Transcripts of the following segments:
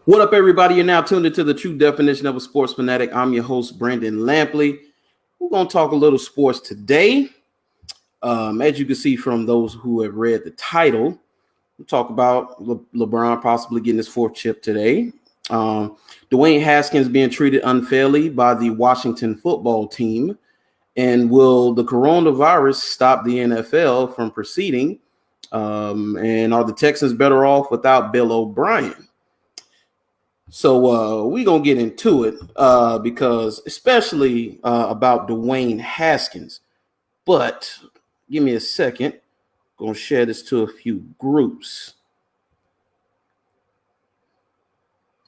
What up, everybody? You're now tuned into the true definition of a sports fanatic. I'm your host, Brandon Lampley. We're going to talk a little sports today. As you can see from those who have read the title, we'll talk about LeBron possibly getting his fourth chip today. Dwayne Haskins being treated unfairly by the Washington football team. And will the coronavirus stop the NFL from proceeding? And are the Texans better off without Bill O'Brien? So we're going to get into it because especially about Dwayne Haskins. But give me a second. I'm going to share this to a few groups.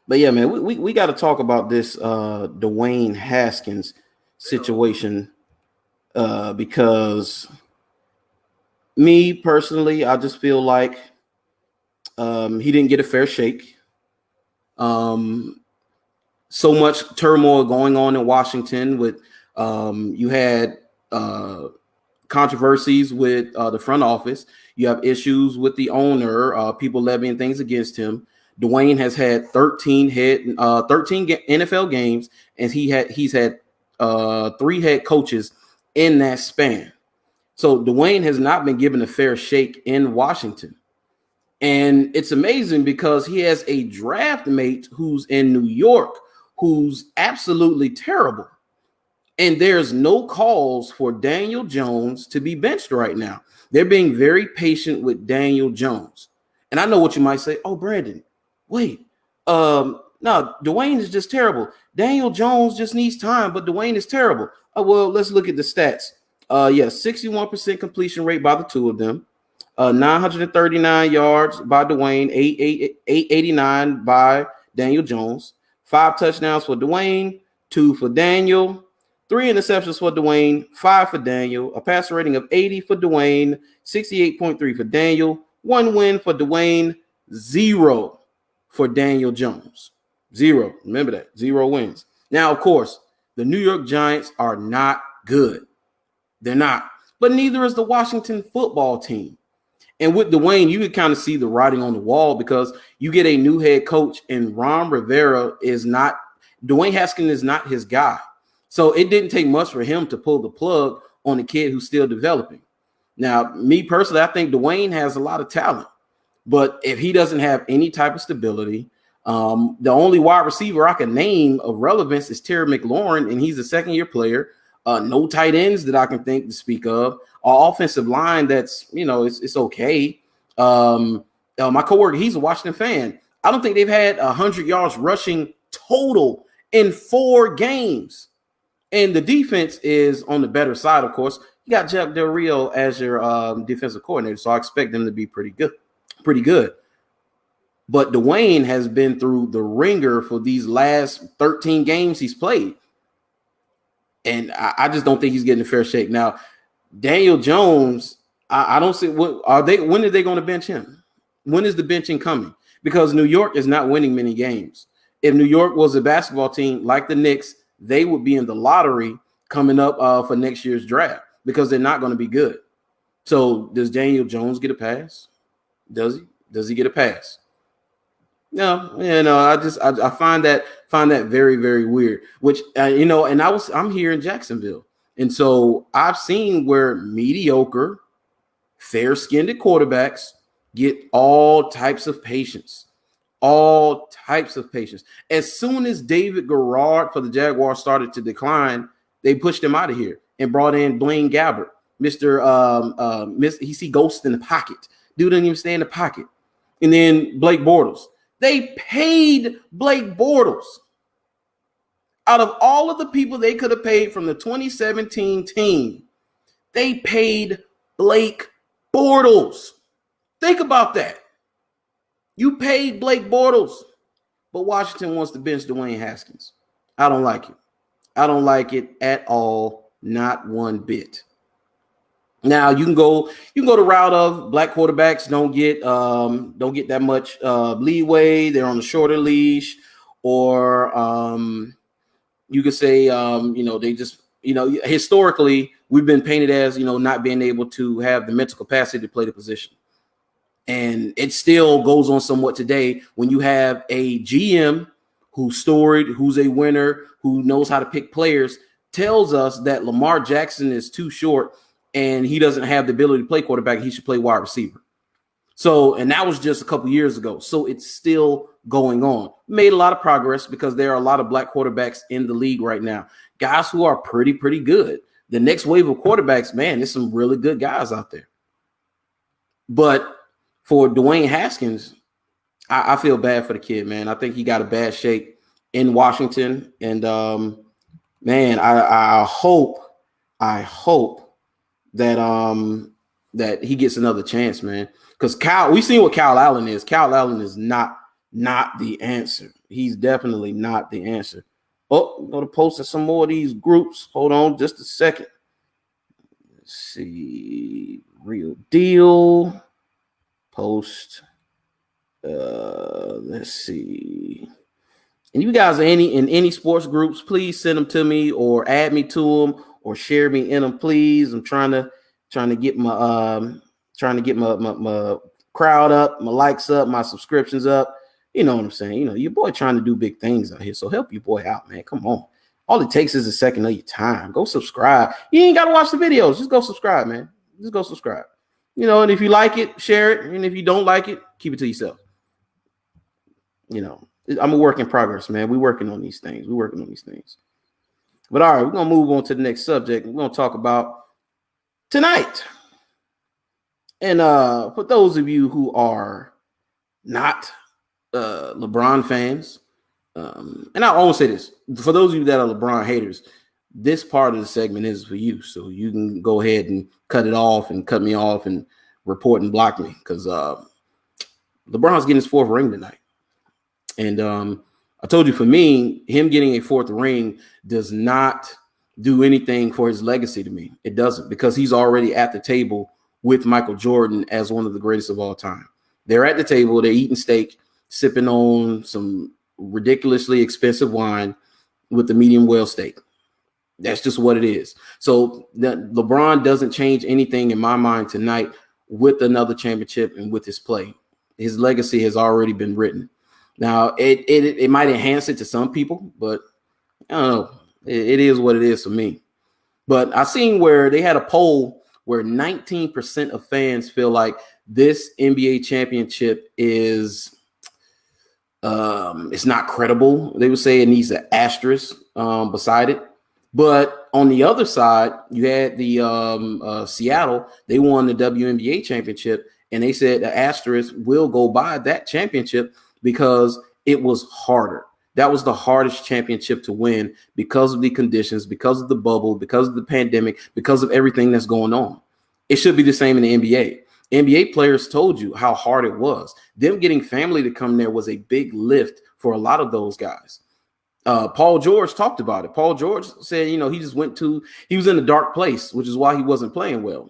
But yeah, man, we got to talk about this Dwayne Haskins situation because me personally, I just feel like he didn't get a fair shake. So much turmoil going on in Washington with you had controversies with the front office. You have issues with the owner, people levying things against him. Dwayne has had 13 NFL games, and he's had 3 head coaches in that span. So Dwayne has not been given a fair shake in Washington. And it's amazing because he has a draft mate who's in New York who's absolutely terrible. And there's no calls for Daniel Jones to be benched right now. They're being very patient with Daniel Jones. And I know what you might say. Oh, Brandon, wait. No, Dwayne is just terrible. Daniel Jones just needs time, but Dwayne is terrible. Well, let's look at the stats. 61% completion rate by the two of them. 939 yards by Dwayne, 889 by Daniel Jones, 5 touchdowns for Dwayne, 2 for Daniel, 3 interceptions for Dwayne, 5 for Daniel, a passer rating of 80 for Dwayne, 68.3 for Daniel, 1 win for Dwayne, 0 for Daniel Jones. 0. Remember that. 0 wins. Now, of course, the New York Giants are not good. They're not. But neither is the Washington football team. And with Dwayne, you could kind of see the writing on the wall because you get a new head coach, and Ron Rivera is not – Dwayne Haskins is not his guy. So it didn't take much for him to pull the plug on a kid who's still developing. Now, me personally, I think Dwayne has a lot of talent. But if he doesn't have any type of stability, the only wide receiver I can name of relevance is Terry McLaurin, and he's a second-year player. No tight ends that I can think to speak of. Our offensive line that's, it's okay. My coworker, he's a Washington fan. I don't think they've had 100 yards rushing total in 4 games. And the defense is on the better side, of course. You got Jack Del Rio as your defensive coordinator, so I expect them to be pretty good. But Dwayne has been through the ringer for these last 13 games he's played. And I just don't think he's getting a fair shake. Now, Daniel Jones, I don't see when are they going to bench him? When is the benching coming? Because New York is not winning many games. If New York was a basketball team like the Knicks, they would be in the lottery coming up for next year's draft because they're not going to be good. So does Daniel Jones get a pass? Does he? Does he get a pass? No, I find that very, very weird. Which and I'm here in Jacksonville, and so I've seen where mediocre, fair-skinned quarterbacks get all types of patience. As soon as David Garrard for the Jaguars started to decline, they pushed him out of here and brought in Blaine Gabbert, he see ghosts in the pocket. Dude doesn't even stay in the pocket. And then Blake Bortles. They paid Blake Bortles. Out of all of the people they could have paid from the 2017 team, they paid Blake Bortles. Think about that. You paid Blake Bortles, but Washington wants to bench Dwayne Haskins. I don't like it. I don't like it at all, not one bit. Now you can go the route of black quarterbacks don't get that much leeway. They're on a shorter leash, or you could say they just historically we've been painted as not being able to have the mental capacity to play the position. And it still goes on somewhat today when you have a GM who's storied, who's a winner, who knows how to pick players, tells us that Lamar Jackson is too short and he doesn't have the ability to play quarterback. He should play wide receiver. So, and that was just a couple years ago. So it's still going on. Made a lot of progress because there are a lot of black quarterbacks in the league right now. Guys who are pretty good. The next wave of quarterbacks, man, there's some really good guys out there. But for Dwayne Haskins, I feel bad for the kid, man. I think he got a bad shake in Washington. And, man, I hope that that he gets another chance, man. Because we've seen what Kyle Allen is. Kyle Allen is not the answer. He's definitely not the answer. Oh, I'm going to post in some more of these groups. Hold on just a second. Let's see. Real deal. Post. Let's see. And you guys are in any sports groups, please send them to me or add me to them or share me in them, please. I'm trying to get my my crowd up, my likes up, my subscriptions up. You know what I'm saying? You know, your boy trying to do big things out here. So help your boy out, man. Come on. All it takes is a second of your time. Go subscribe. You ain't got to watch the videos. Just go subscribe, man. Just go subscribe. You know, and if you like it, share it. And if you don't like it, keep it to yourself. You know, I'm a work in progress, man. We're working on these things. But all right, we're going to move on to the next subject. We're going to talk about tonight. And for those of you who are not LeBron fans, and I won't say this, for those of you that are LeBron haters, this part of the segment is for you. So you can go ahead and cut it off and cut me off and report and block me because LeBron's getting his fourth ring tonight. And I told you, for me, him getting a fourth ring does not do anything for his legacy to me. It doesn't, because he's already at the table with Michael Jordan as one of the greatest of all time. They're at the table, they're eating steak, sipping on some ridiculously expensive wine with the medium well steak. That's just what it is. So LeBron doesn't change anything in my mind tonight with another championship and with his play. His legacy has already been written. Now, it might enhance it to some people, but I don't know. It is what it is for me. But I seen where they had a poll where 19% of fans feel like this NBA championship is it's not credible. They would say it needs an asterisk beside it. But on the other side, you had the Seattle. They won the WNBA championship, and they said the asterisk will go by that championship because it was harder. That was the hardest championship to win because of the conditions, because of the bubble, because of the pandemic, because of everything that's going on. It should be the same in the NBA. NBA players told you how hard it was. Them getting family to come there was a big lift for a lot of those guys. Paul George talked about it. Paul George said, he was in a dark place, which is why he wasn't playing well.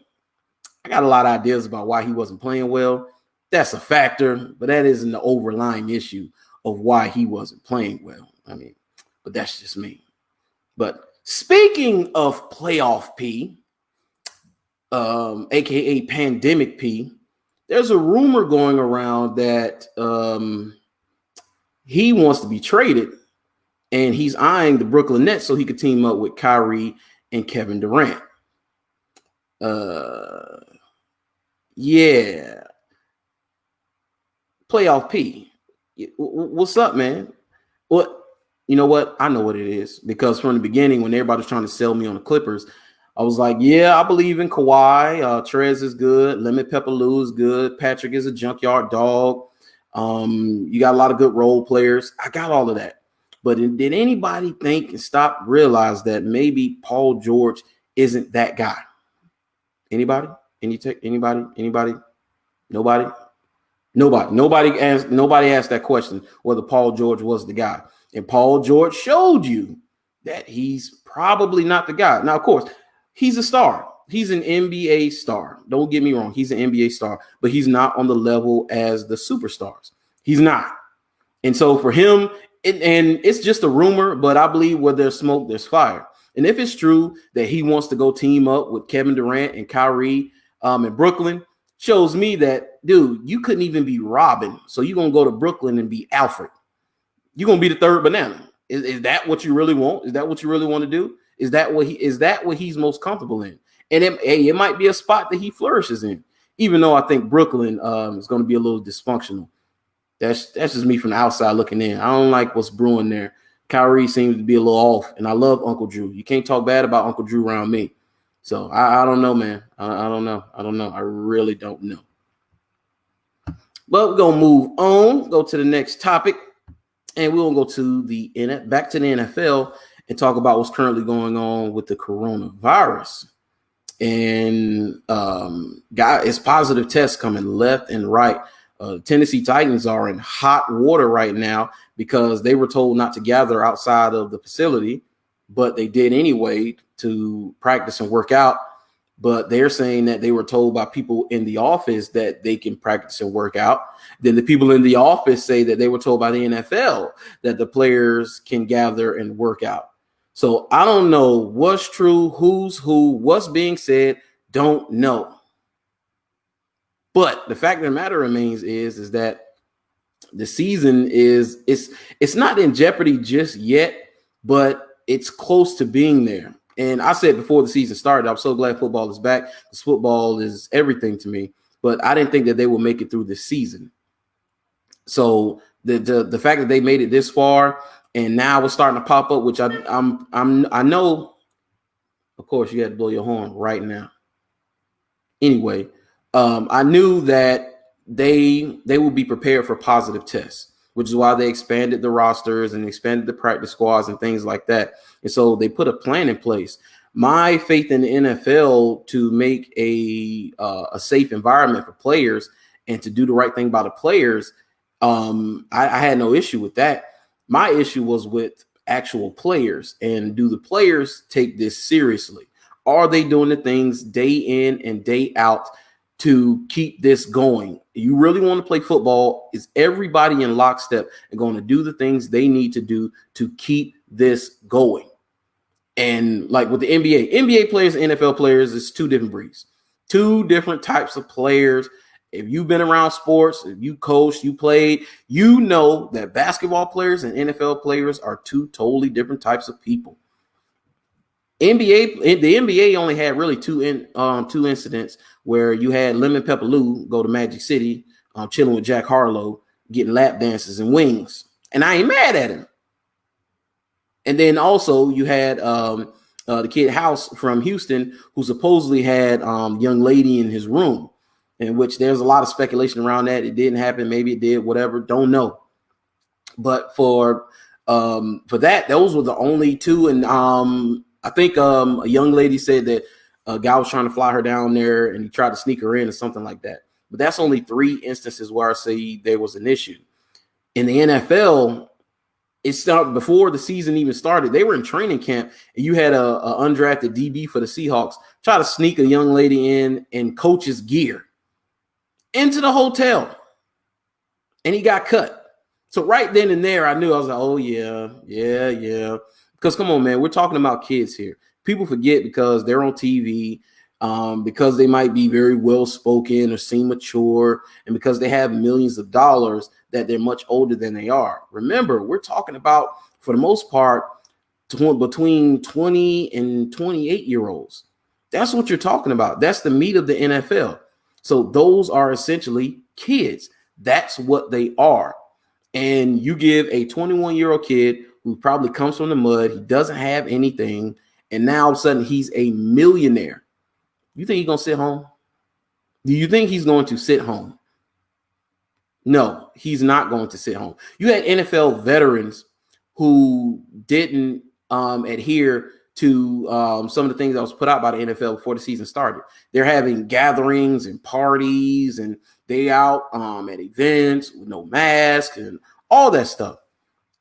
I got a lot of ideas about why he wasn't playing well. That's a factor, but that isn't the overlying issue of why he wasn't playing well. I mean, but that's just me. But speaking of playoff P, aka pandemic P, there's a rumor going around that he wants to be traded, and he's eyeing the Brooklyn Nets so he could team up with Kyrie and Kevin Durant. Yeah. Playoff P. What's up, man? Well, you know what? I know what it is, because from the beginning, when everybody was trying to sell me on the Clippers, I was like, yeah, I believe in Kawhi. Trez is good. Lemon Pepper Lou is good. Patrick is a junkyard dog. You got a lot of good role players. I got all of that. But did anybody think and realize that maybe Paul George isn't that guy? Anybody? Anybody? Nobody? Nobody asked that question, whether Paul George was the guy. And Paul George showed you that he's probably not the guy. Now, of course, he's a star. He's an NBA star. Don't get me wrong. He's an NBA star, but he's not on the level as the superstars. He's not. And so for him, and it's just a rumor, but I believe where there's smoke, there's fire. And if it's true that he wants to go team up with Kevin Durant and Kyrie in Brooklyn, shows me that, dude, you couldn't even be Robin. So you're going to go to Brooklyn and be Alfred. You're going to be the third banana. Is that what you really want? Is that what you really want to do? Is that what he's most comfortable in? And it might be a spot that he flourishes in, even though I think Brooklyn is going to be a little dysfunctional. That's just me from the outside looking in. I don't like what's brewing there. Kyrie seems to be a little off, and I love Uncle Drew. You can't talk bad about Uncle Drew around me. So I don't know, man. I don't know. I really don't know. But we're gonna move on. Go to the next topic, and we'll go to back to the NFL and talk about what's currently going on with the coronavirus. And it's positive tests coming left and right. Tennessee Titans are in hot water right now because they were told not to gather outside of the facility, but they did anyway to practice and work out. But they're saying that they were told by people in the office that they can practice and work out. Then the people in the office say that they were told by the NFL that the players can gather and work out. So I don't know what's true, who's who, what's being said, don't know. But the fact of the matter remains is that the season it's not in jeopardy just yet, but it's close to being there. And I said before the season started, I'm so glad football is back. Because football is everything to me. But I didn't think that they would make it through this season. So the fact that they made it this far and now it's starting to pop up, which I know. Of course, you had to blow your horn right now. Anyway. I knew that they will be prepared for positive tests, which is why they expanded the rosters and expanded the practice squads and things like that. And so they put a plan in place. My faith in the NFL to make a safe environment for players and to do the right thing by the players, I had no issue with that. My issue was with actual players, and do the players take this seriously? Are they doing the things day in and day out to keep this going? You really want to play football? Is everybody in lockstep and going to do the things they need to do to keep this going? And like with the NBA players, NFL players, it's two different breeds, two different types of players. If you've been around sports, if you coached, you played, you know that basketball players and NFL players are two totally different types of people. The NBA only had really two incidents where you had Lemon Pepper Lou go to Magic City, chilling with Jack Harlow, getting lap dances and wings, and I ain't mad at him. And then also you had the kid House from Houston, who supposedly had young lady in his room, in which there's a lot of speculation around that. It didn't happen, maybe it did, whatever, don't know. But for that, those were the only two, and I think a young lady said that a guy was trying to fly her down there and he tried to sneak her in or something like that. But that's only 3 instances where I say there was an issue. In the NFL, it started before the season even started. They were in training camp, and you had a undrafted DB for the Seahawks try to sneak a young lady in coach's gear into the hotel, and he got cut. So right then and there, I knew. I was like, oh, yeah. Because come on, man, we're talking about kids here. People forget because they're on TV, because they might be very well-spoken or seem mature, and because they have millions of dollars, that they're much older than they are. Remember, we're talking about, for the most part, between 20 and 28-year-olds. That's what you're talking about. That's the meat of the NFL. So those are essentially kids. That's what they are. And you give a 21-year-old kid who probably comes from the mud, he doesn't have anything, and now all of a sudden he's a millionaire. You think he's going to sit home? Do you think he's going to sit home? No, he's not going to sit home. You had NFL veterans who didn't adhere to some of the things that was put out by the NFL before the season started. They're having gatherings and parties, and they out at events with no mask and all that stuff.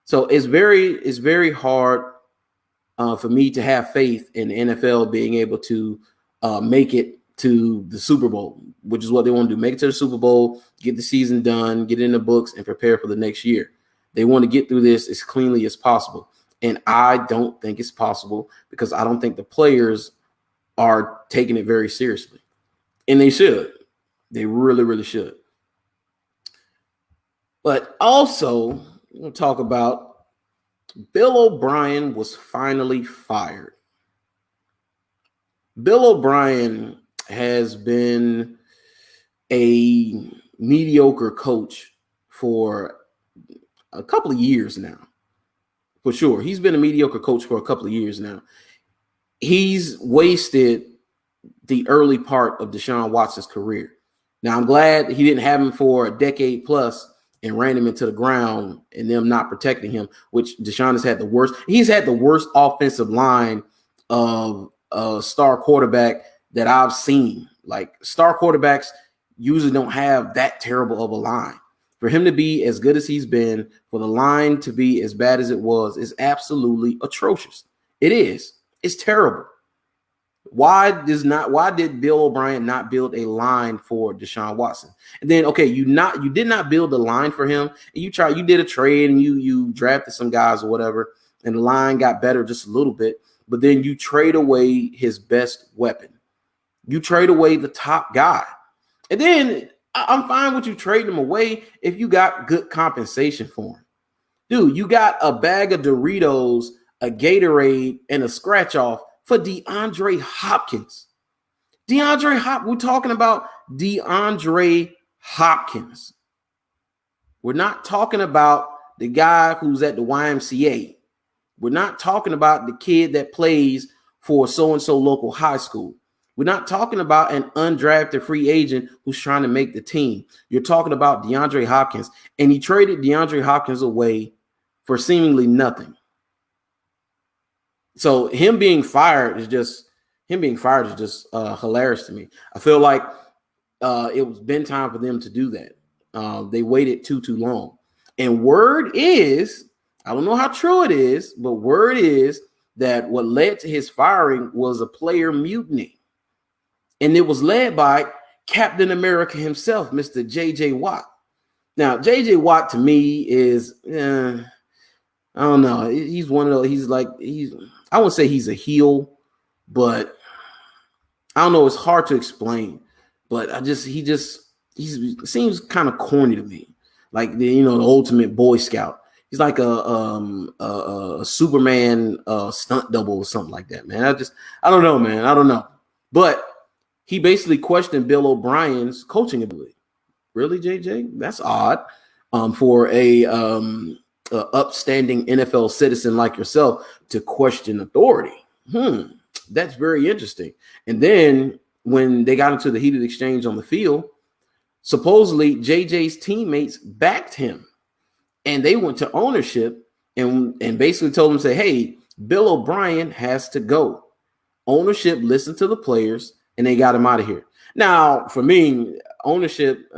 So it's very hard for me to have faith in the NFL being able to make it to the Super Bowl, which is what they want to do. Make it to the Super Bowl, get the season done, get it in the books, and prepare for the next year. They want to get through this as cleanly as possible. And I don't think it's possible because I don't think the players are taking it very seriously. And they should. They really, really should. But also, we'll talk about Bill O'Brien was finally fired. Bill O'Brien has been a mediocre coach for a couple of years now. For sure. He's been a mediocre coach for a couple of years now. He's wasted the early part of Deshaun Watson's career. Now, I'm glad he didn't have him for a decade plus and ran him into the ground and them not protecting him, which Deshaun has had the worst. He's had the worst offensive line of a star quarterback that I've seen. Like, star quarterbacks usually don't have that terrible of a line. For him to be as good as he's been, for the line to be as bad as it was, is absolutely atrocious. It is. It's terrible. Why did Bill O'Brien not build a line for Deshaun Watson? And then, okay, you did not build a line for him. And you did a trade and you drafted some guys or whatever, and the line got better just a little bit. But then you trade away his best weapon. You trade away the top guy. And then I'm fine with you trading him away if you got good compensation for him. Dude, you got a bag of Doritos, a Gatorade, and a scratch off for DeAndre Hopkins. We're talking about DeAndre Hopkins. We're not talking about the guy who's at the YMCA. We're not talking about the kid that plays for so-and-so local high school. We're not talking about an undrafted free agent who's trying to make the team. You're talking about DeAndre Hopkins, and he traded DeAndre Hopkins away for seemingly nothing. So him being fired is just hilarious to me. I feel like it was been time for them to do that. They waited too long. And word is, I don't know how true it is, but word is that what led to his firing was a player mutiny. And it was led by Captain America himself, Mr. J.J. Watt. Now, J.J. Watt to me is, I don't know. He's one of those, I wouldn't say he's a heel, but I don't know. It's hard to explain, but he seems kind of corny to me. Like the ultimate Boy Scout. He's like a Superman stunt double or something like that, man. I don't know, man. I don't know. But he basically questioned Bill O'Brien's coaching ability. Really, JJ? That's odd for a upstanding NFL citizen like yourself to question authority. That's very interesting. And then when they got into the heated exchange on the field, supposedly JJ's teammates backed him, and they went to ownership and basically told him, say, hey, Bill O'Brien has to go. Ownership listened to the players, and they got him out of here. Now, for me, ownership,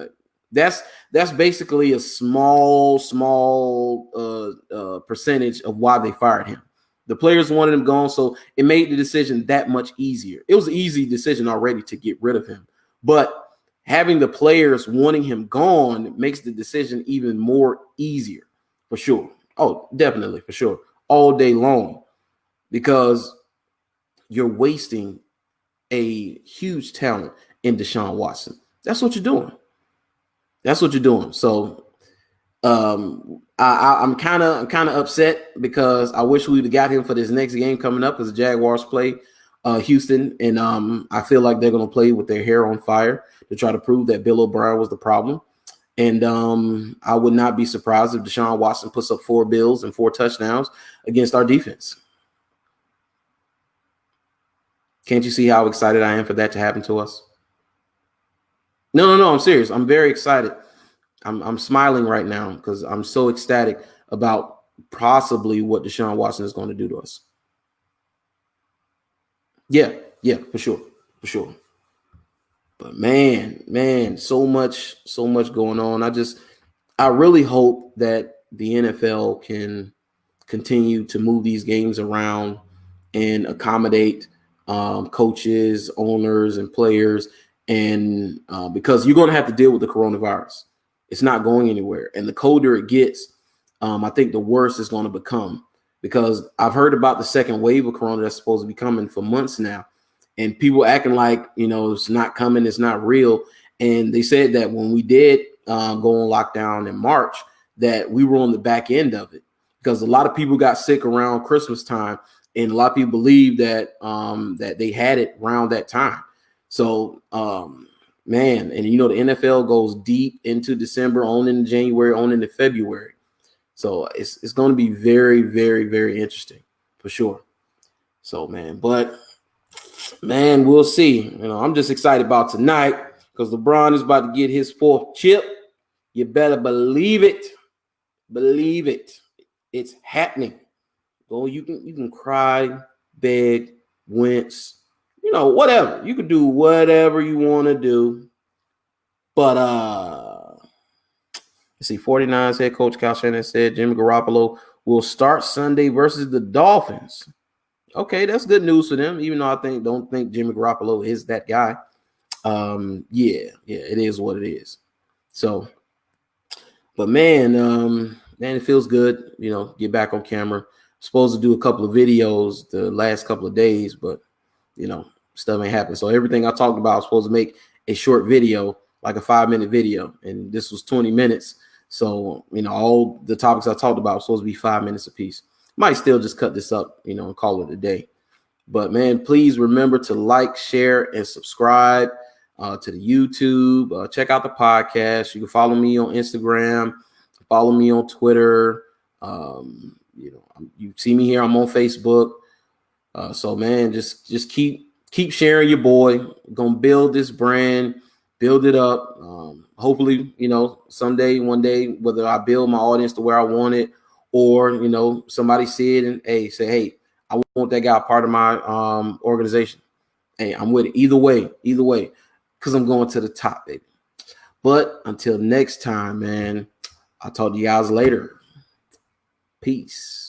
that's basically a small percentage of why they fired him. The players wanted him gone, so it made the decision that much easier. It was an easy decision already to get rid of him, but having the players wanting him gone makes the decision even more easier, for sure. Oh, definitely, for sure, all day long, because you're wasting a huge talent in Deshaun Watson. That's what you're doing. So I'm kind of upset because I wish we would have got him for this next game coming up, because the Jaguars play Houston, and I feel like they're going to play with their hair on fire to try to prove that Bill O'Brien was the problem. And I would not be surprised if Deshaun Watson puts up 4 bills and 4 touchdowns against our defense. Can't you see how excited I am for that to happen to us? No, I'm serious. I'm very excited. I'm smiling right now because I'm so ecstatic about possibly what Deshaun Watson is going to do to us. Yeah, for sure. But man, so much going on. I really hope that the NFL can continue to move these games around and accommodate coaches, owners, and players, and because you're going to have to deal with the coronavirus. It's not going anywhere, and the colder it gets, I think the worse it's going to become, because I've heard about the second wave of corona that's supposed to be coming for months now, and people acting like it's not coming, it's not real, And they said that when we did go on lockdown in March, that we were on the back end of it because a lot of people got sick around Christmas time, and a lot of people believe that that they had it around that time. So, man, and the NFL goes deep into December, on into January, on into February. So it's going to be very, very, very interesting for sure. So, man, but man, we'll see. I'm just excited about tonight because LeBron is about to get his 4th chip. You better believe it. Believe it. It's happening. Go, you can cry, beg, wince, whatever. You can do whatever you want to do. But let's see, 49ers head coach Kyle Shanahan said Jimmy Garoppolo will start Sunday versus the Dolphins. Okay, that's good news for them, even though I don't think Jimmy Garoppolo is that guy. Yeah, it is what it is. So, but man, it feels good, get back on camera. Supposed to do a couple of videos the last couple of days, but stuff ain't happened. So everything I talked about, I was supposed to make a short video, like a 5-minute video, and this was 20 minutes. So all the topics I talked about were supposed to be 5 minutes apiece. Might still just cut this up, and call it a day. But man, please remember to like, share, and subscribe to the YouTube. Check out the podcast. You can follow me on Instagram, follow me on Twitter. You see me here. I'm on Facebook. So man, just keep sharing your boy. We're gonna build this brand, build it up. Hopefully, someday, one day, whether I build my audience to where I want it, or somebody see it and say, hey, I want that guy part of my organization. Hey, I'm with it. Either way, because I'm going to the top, baby. But until next time, man, I'll talk to you guys later. Peace.